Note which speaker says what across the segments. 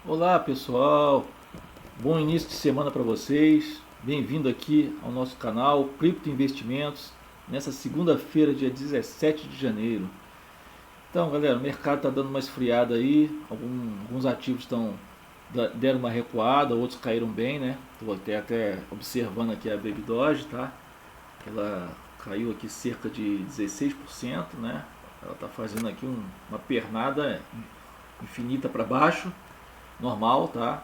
Speaker 1: Olá pessoal, bom início de semana para vocês. Bem-vindo aqui ao nosso canal Cripto Investimentos nessa segunda-feira, dia 17 de janeiro. Então, galera, o mercado está dando uma esfriada aí, alguns ativos deram uma recuada, outros caíram bem, né? Estou até observando aqui a Baby Doge, tá? Ela caiu aqui cerca de 16%, né? Ela está fazendo aqui uma pernada infinita para baixo, normal, tá?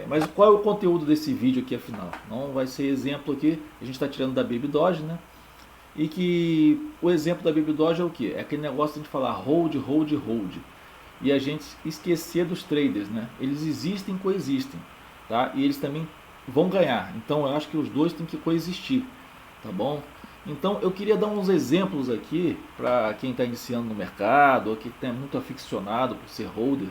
Speaker 1: Mas qual é o conteúdo desse vídeo aqui afinal? Não vai ser exemplo aqui, a gente está tirando da Baby Doge, né? E que o exemplo da Baby Doge é o que? É aquele negócio de a gente falar hold, hold, hold. E a gente esquecer dos traders, né? Eles existem, coexistem, tá? E eles também vão ganhar. Então eu acho que os dois têm que coexistir, tá bom? Então eu queria dar uns exemplos aqui para quem está iniciando no mercado ou que é muito aficionado por ser holder,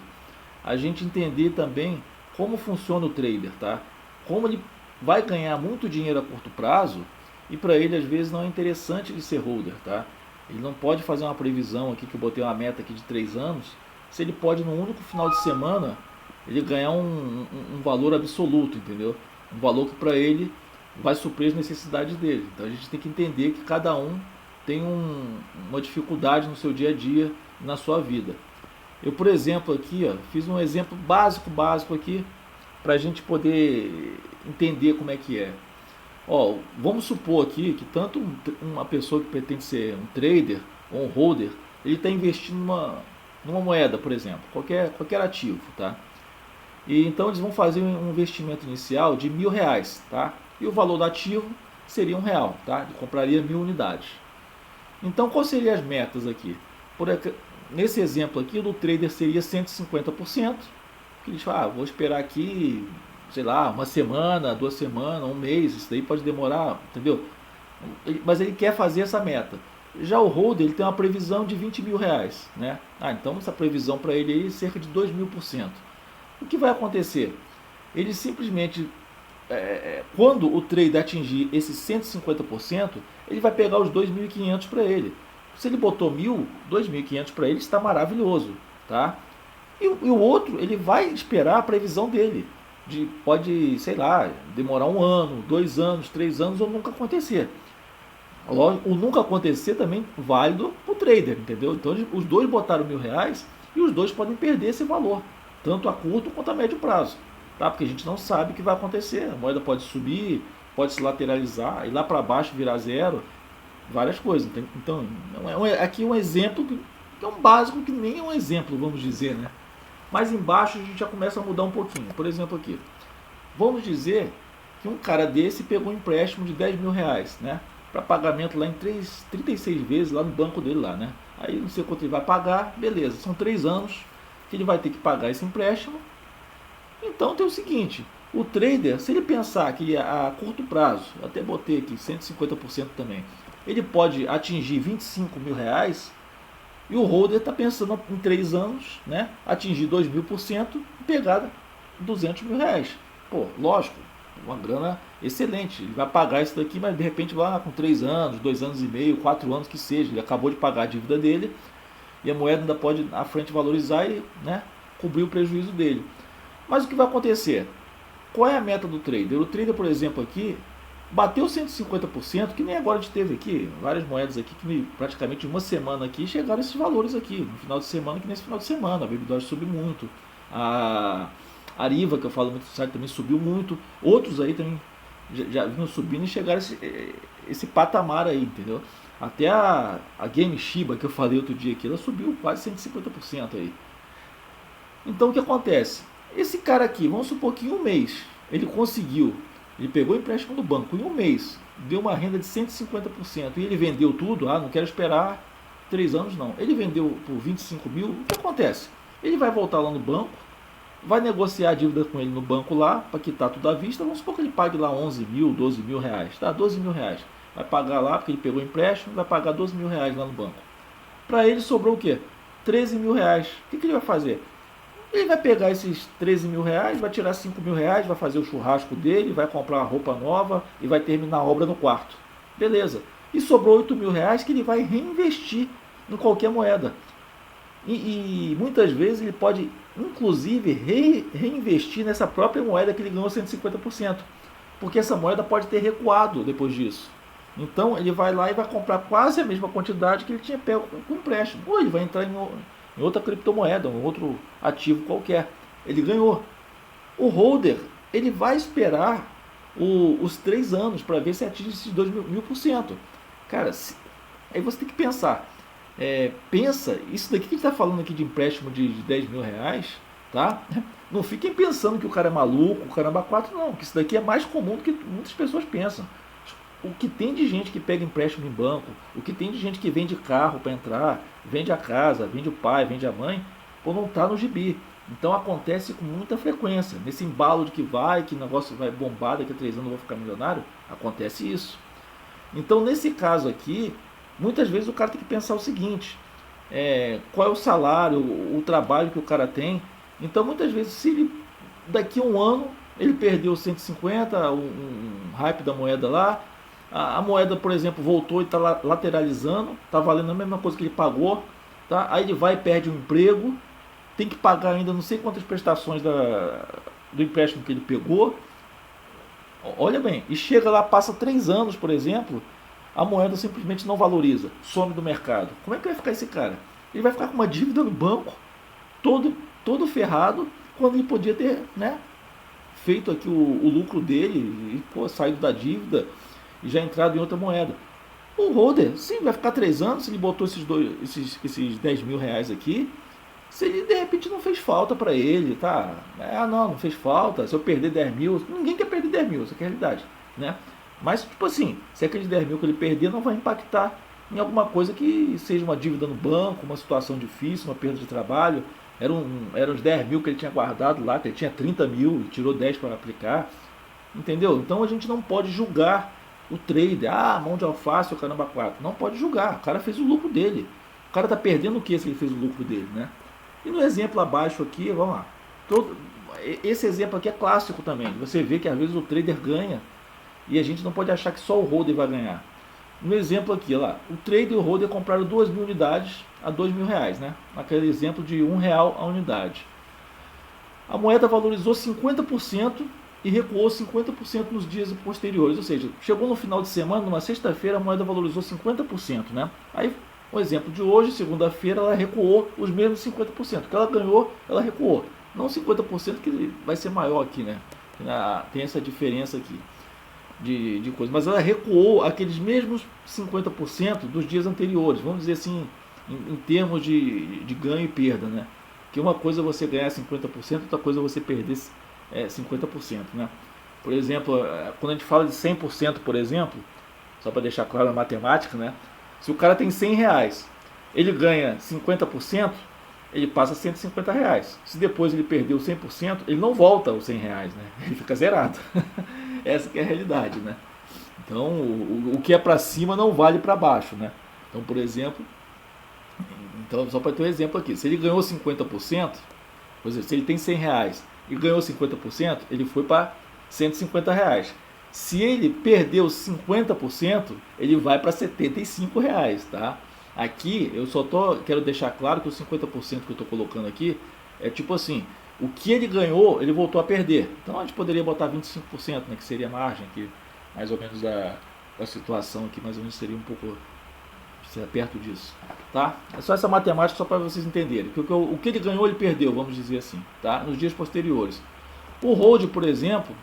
Speaker 1: a gente entender também como funciona o trader, tá? Como ele vai ganhar muito dinheiro a curto prazo e para ele às vezes não é interessante ele ser holder, tá? Ele não pode fazer uma previsão aqui, que eu botei uma meta aqui de 3 anos, se ele pode no único final de semana ele ganhar um valor absoluto, entendeu? Um valor que para ele vai suprir as necessidades dele. Então a gente tem que entender que cada um tem uma dificuldade no seu dia a dia, na sua vida. Eu, por exemplo, aqui, ó, fiz um exemplo básico aqui para a gente poder entender como é que é. Ó, vamos supor aqui que tanto uma pessoa que pretende ser um trader ou um holder, ele está investindo numa moeda, por exemplo, qualquer ativo, tá? E então eles vão fazer um investimento inicial de R$ 1.000, tá? E o valor do ativo seria R$ 1, tá? Ele compraria 1.000 unidades. Então, quais seriam as metas aqui? Nesse exemplo aqui, o do trader seria 150%, que eles falam, vou esperar aqui, sei lá, uma semana, 2 semanas, um mês, isso daí pode demorar, entendeu? Mas ele quer fazer essa meta. Já o holder, ele tem uma previsão de R$ 20.000, né? Então essa previsão para ele aí é cerca de 2.000%. O que vai acontecer? Ele simplesmente, quando o trader atingir esses 150%, ele vai pegar os 2.500 para ele. Se ele botou 1.000, 2.500 para ele está maravilhoso, tá? E o outro, ele vai esperar a previsão dele. Pode, sei lá, demorar 1 ano, 2 anos, 3 anos ou nunca acontecer. O nunca acontecer também válido para o trader, entendeu? Então os dois botaram R$ 1.000 e os dois podem perder esse valor, tanto a curto quanto a médio prazo, tá? Porque a gente não sabe o que vai acontecer. A moeda pode subir, pode se lateralizar e lá para baixo virar zero, várias coisas. Então, aqui um exemplo que é um básico que nem é um exemplo, vamos dizer, né? Mas embaixo a gente já começa a mudar um pouquinho. Por exemplo aqui, vamos dizer que um cara desse pegou um empréstimo de R$ 10.000, né? Para pagamento lá em 36 vezes lá no banco dele lá, né? Aí não sei quanto ele vai pagar, beleza, são 3 anos que ele vai ter que pagar esse empréstimo. Então tem o seguinte, o trader, se ele pensar que a curto prazo, até botei aqui 150% também, ele pode atingir R$ 25.000 e o holder está pensando em 3 anos, né, atingir 2.000% e pegar R$ 200.000. Pô, lógico, uma grana excelente. Ele vai pagar isso daqui, mas de repente lá com 3 anos, 2 anos e meio, 4 anos que seja, ele acabou de pagar a dívida dele e a moeda ainda pode à frente valorizar e, né, cobrir o prejuízo dele. Mas o que vai acontecer? Qual é a meta do trader? O trader, por exemplo, aqui bateu 150%, que nem agora a gente teve aqui, várias moedas aqui que praticamente uma semana aqui chegaram esses valores aqui, no final de semana, que nesse final de semana, a Baby Doge subiu muito, a Ariva, que eu falo muito no site, também subiu muito, outros aí também já vinham subindo e chegaram esse patamar aí, entendeu? Até a Game Shiba, que eu falei outro dia aqui, ela subiu quase 150% aí. Então o que acontece? Esse cara aqui, vamos supor que em um mês ele conseguiu, ele pegou o empréstimo do banco, em um mês deu uma renda de 150% e ele vendeu tudo, não quero esperar 3 anos não. Ele vendeu por 25 mil, o que acontece? Ele vai voltar lá no banco, vai negociar a dívida com ele no banco lá, para quitar tudo à vista, vamos supor que ele pague lá 11 mil, 12 mil reais, tá? 12 mil reais. Vai pagar lá, porque ele pegou o empréstimo, vai pagar 12 mil reais lá no banco. Para ele sobrou o quê? 13 mil reais. O que ele vai fazer? Ele vai pegar esses 13 mil reais, vai tirar 5 mil reais, vai fazer o churrasco dele, vai comprar uma roupa nova e vai terminar a obra no quarto. Beleza. E sobrou 8 mil reais que ele vai reinvestir em qualquer moeda. E muitas vezes ele pode, inclusive, reinvestir nessa própria moeda que ele ganhou 150%, porque essa moeda pode ter recuado depois disso. Então ele vai lá e vai comprar quase a mesma quantidade que ele tinha pego com empréstimo. Ou ele vai entrar em outra criptomoeda, um outro ativo qualquer. Ele ganhou. O holder, ele vai esperar os 3 anos para ver se atinge esses 2.000%. Cara, aí você tem que pensar. Pensa, isso daqui que a gente está falando aqui de empréstimo de 10 mil reais, tá? Não fiquem pensando que o cara é maluco, o caramba 4, não. Que isso daqui é mais comum do que muitas pessoas pensam. O que tem de gente que pega empréstimo em banco, o que tem de gente que vende carro para entrar, vende a casa, vende o pai, vende a mãe, pô, não está no gibi. Então acontece com muita frequência. Nesse embalo de que o negócio vai bombar, daqui a 3 anos eu vou ficar milionário, acontece isso. Então nesse caso aqui, muitas vezes o cara tem que pensar o seguinte, qual é o salário, o trabalho que o cara tem. Então muitas vezes, se ele, daqui a um ano, ele perdeu 150, um hype da moeda lá, a moeda, por exemplo, voltou e está lateralizando, está valendo a mesma coisa que ele pagou, tá? Aí ele vai e perde o emprego, tem que pagar ainda não sei quantas prestações do empréstimo que ele pegou. Olha bem, e chega lá, passa 3 anos, por exemplo, a moeda simplesmente não valoriza, some do mercado. Como é que vai ficar esse cara? Ele vai ficar com uma dívida no banco, todo ferrado, quando ele podia ter, né, feito aqui o lucro dele e, pô, saído da dívida e já entrado em outra moeda. O holder, sim, vai ficar 3 anos, se ele botou esses 10 mil reais aqui, se ele de repente não fez falta para ele, tá? Não fez falta, se eu perder 10 mil, ninguém quer perder 10 mil, isso aqui é a realidade, né? Mas, tipo assim, se aqueles 10 mil que ele perder não vai impactar em alguma coisa que seja uma dívida no banco, uma situação difícil, uma perda de trabalho. Eram os 10 mil que ele tinha guardado lá, que ele tinha 30 mil e tirou 10 para aplicar, entendeu? Então a gente não pode julgar o trader, mão de alface, o caramba 4. Não pode julgar, o cara fez o lucro dele. O cara está perdendo o que se ele fez o lucro dele, né? E no exemplo abaixo aqui, vamos lá. Esse exemplo aqui é clássico também. Você vê que às vezes o trader ganha e a gente não pode achar que só o holder vai ganhar. No exemplo aqui, lá, o trader e o holder compraram 2.000 unidades a 2 mil reais, né? Naquele exemplo de R$1 a unidade. A moeda valorizou 50% e recuou 50% nos dias posteriores. Ou seja, chegou no final de semana, numa sexta-feira, a moeda valorizou 50%, né? Aí, o exemplo de hoje, segunda-feira, ela recuou os mesmos 50%. O que ela ganhou, ela recuou. Não 50% que vai ser maior aqui, né? Tem essa diferença aqui de coisa. Mas ela recuou aqueles mesmos 50% dos dias anteriores. Vamos dizer assim, em termos de ganho e perda, né? Que uma coisa é você ganhar 50%, outra coisa é você perder 50%, né? Por exemplo, quando a gente fala de 100%, por exemplo, só para deixar claro a matemática, né? Se o cara tem 100 reais, ele ganha 50%, ele passa a 150 reais. Se depois ele perdeu 100%, ele não volta aos 100 reais, né? Ele fica zerado. Essa que é a realidade, né? Então, o que é para cima não vale para baixo, né? Então, por exemplo, só para ter um exemplo aqui, se ele ganhou 50%, por exemplo, se ele tem 100 reais e ganhou 50%, ele foi para 150 reais. Se ele perdeu 50%, ele vai para 75 reais, tá? Aqui, eu quero deixar claro que o 50% que eu estou colocando aqui é tipo assim, o que ele ganhou, ele voltou a perder. Então a gente poderia botar 25%, né, que seria a margem aqui, mais ou menos da situação aqui, mais ou menos seria um pouco perto disso, tá? É só essa matemática só para vocês entenderem. O que ele ganhou, ele perdeu, vamos dizer assim, tá? Nos dias posteriores. O hold, por exemplo,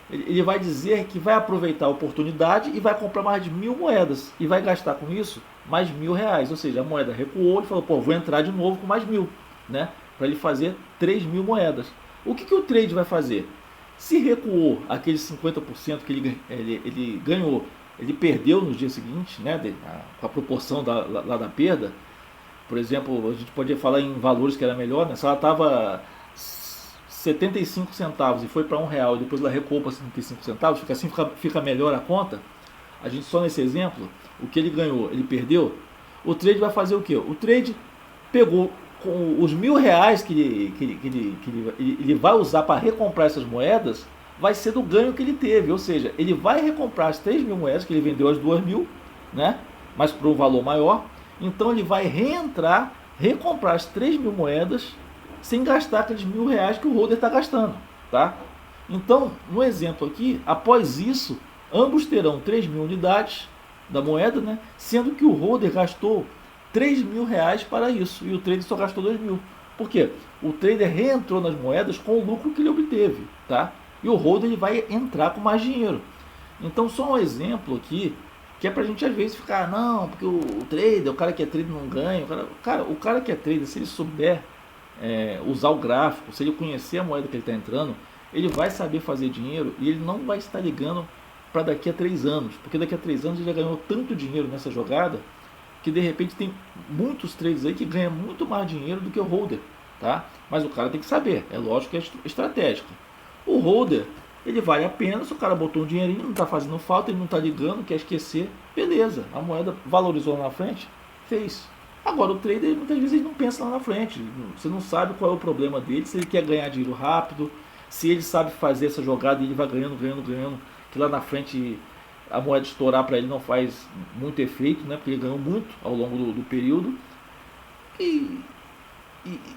Speaker 1: ele vai dizer que vai aproveitar a oportunidade e vai comprar mais de 1.000 moedas e vai gastar com isso mais 1.000 reais, ou seja, a moeda recuou, ele falou, pô, vou entrar de novo com mais 1.000, né? Para ele fazer 3.000 moedas. O que o trade vai fazer? Se recuou aqueles 50% que ele ganhou, ele perdeu no dia seguinte, né? Com a proporção lá da perda, por exemplo, a gente podia falar em valores que era melhor, né? Se ela estava 75 centavos e foi para R$1 e depois ela recuou para 75 centavos, fica melhor a conta. A gente só nesse exemplo, o que ele ganhou, ele perdeu. O trade vai fazer o quê? O trade pegou com os 1.000 reais que ele vai usar para recomprar essas moedas, vai ser do ganho que ele teve. Ou seja, ele vai recomprar as 3.000 moedas que ele vendeu às 2.000, né? Mas por um valor maior. Então ele vai reentrar recomprar as 3.000 moedas sem gastar aqueles R$ 1.000 que o holder está gastando, tá? Então, no exemplo aqui, após isso, ambos terão 3.000 unidades da moeda, né? Sendo que o holder gastou R$ 3.000 para isso e o trader só gastou 2.000. Por quê? O trader reentrou nas moedas com o lucro que ele obteve, tá? E o holder ele vai entrar com mais dinheiro. Então, só um exemplo aqui, que é pra gente às vezes ficar, não, porque o trader, o cara que é trader não ganha. O cara que é trader, se ele souber usar o gráfico, se ele conhecer a moeda que ele está entrando, ele vai saber fazer dinheiro e ele não vai estar ligando para daqui a 3 anos, porque daqui a 3 anos ele já ganhou tanto dinheiro nessa jogada que de repente tem muitos traders aí que ganham muito mais dinheiro do que o holder, tá? Mas o cara tem que saber, é lógico que é estratégico. O holder, ele vale a pena, se o cara botou um dinheirinho, não está fazendo falta, ele não está ligando, quer esquecer, beleza, a moeda valorizou lá na frente, fez. Agora o trader, muitas vezes ele não pensa lá na frente, você não sabe qual é o problema dele, se ele quer ganhar dinheiro rápido, se ele sabe fazer essa jogada e ele vai ganhando, que lá na frente a moeda estourar para ele não faz muito efeito, né? Porque ele ganhou muito ao longo do período. E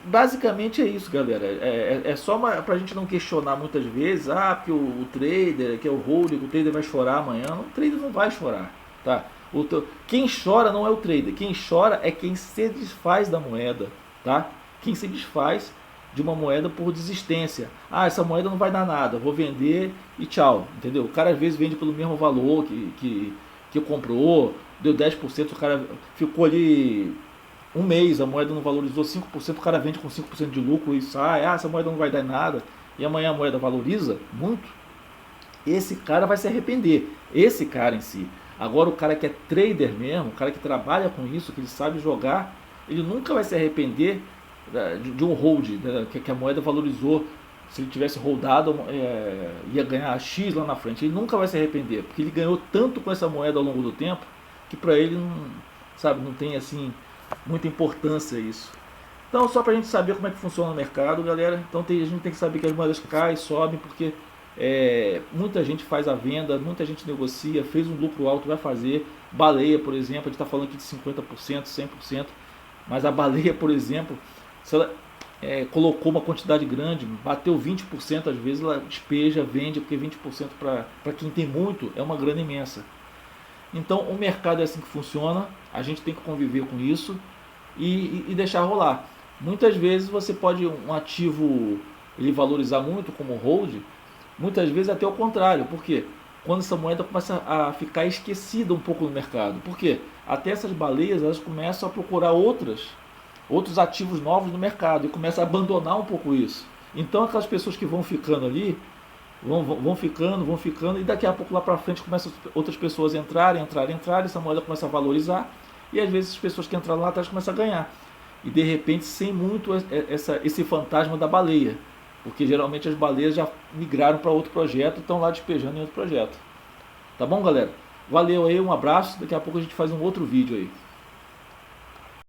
Speaker 1: basicamente é isso, galera. É só para a gente não questionar muitas vezes, porque o trader, que é o holder, o trader vai chorar amanhã. Não, o trader não vai chorar, tá? Quem chora não é o trader, quem chora é quem se desfaz da moeda, tá? Quem se desfaz de uma moeda por desistência. Essa moeda não vai dar nada, vou vender e tchau, entendeu? O cara às vezes vende pelo mesmo valor que comprou, deu 10%, o cara ficou ali um mês, a moeda não valorizou 5%, o cara vende com 5% de lucro e sai, essa moeda não vai dar nada, e amanhã a moeda valoriza muito. Esse cara vai se arrepender, esse cara em si. Agora o cara que é trader mesmo, o cara que trabalha com isso, que ele sabe jogar, ele nunca vai se arrepender de um hold, né, que a moeda valorizou. Se ele tivesse holdado, ia ganhar X lá na frente. Ele nunca vai se arrepender, porque ele ganhou tanto com essa moeda ao longo do tempo, que para ele não tem assim muita importância isso. Então, só para a gente saber como é que funciona o mercado, galera. Então a gente tem que saber que as moedas caem e sobem, porque muita gente faz a venda, muita gente negocia, fez um lucro alto, vai fazer. Baleia, por exemplo, a gente está falando aqui de 50%, 100%, mas a baleia, por exemplo, se ela colocou uma quantidade grande, bateu 20%, às vezes ela despeja, vende, porque 20% para quem tem muito é uma grana imensa. Então o mercado é assim que funciona, a gente tem que conviver com isso e deixar rolar. Muitas vezes você pode, um ativo ele valorizar muito como hold, muitas vezes até o contrário, porque quando essa moeda começa a ficar esquecida um pouco no mercado, porque até essas baleias elas começam a procurar outros ativos novos no mercado e começam a abandonar um pouco isso. Então aquelas pessoas que vão ficando ali, vão ficando, e daqui a pouco lá para frente começam outras pessoas a entrar, essa moeda começa a valorizar, e às vezes as pessoas que entraram lá atrás começam a ganhar. E de repente sem muito esse fantasma da baleia, porque geralmente as baleias já migraram para outro projeto e estão lá despejando em outro projeto. Tá bom, galera? Valeu aí, um abraço, daqui a pouco a gente faz um outro vídeo aí.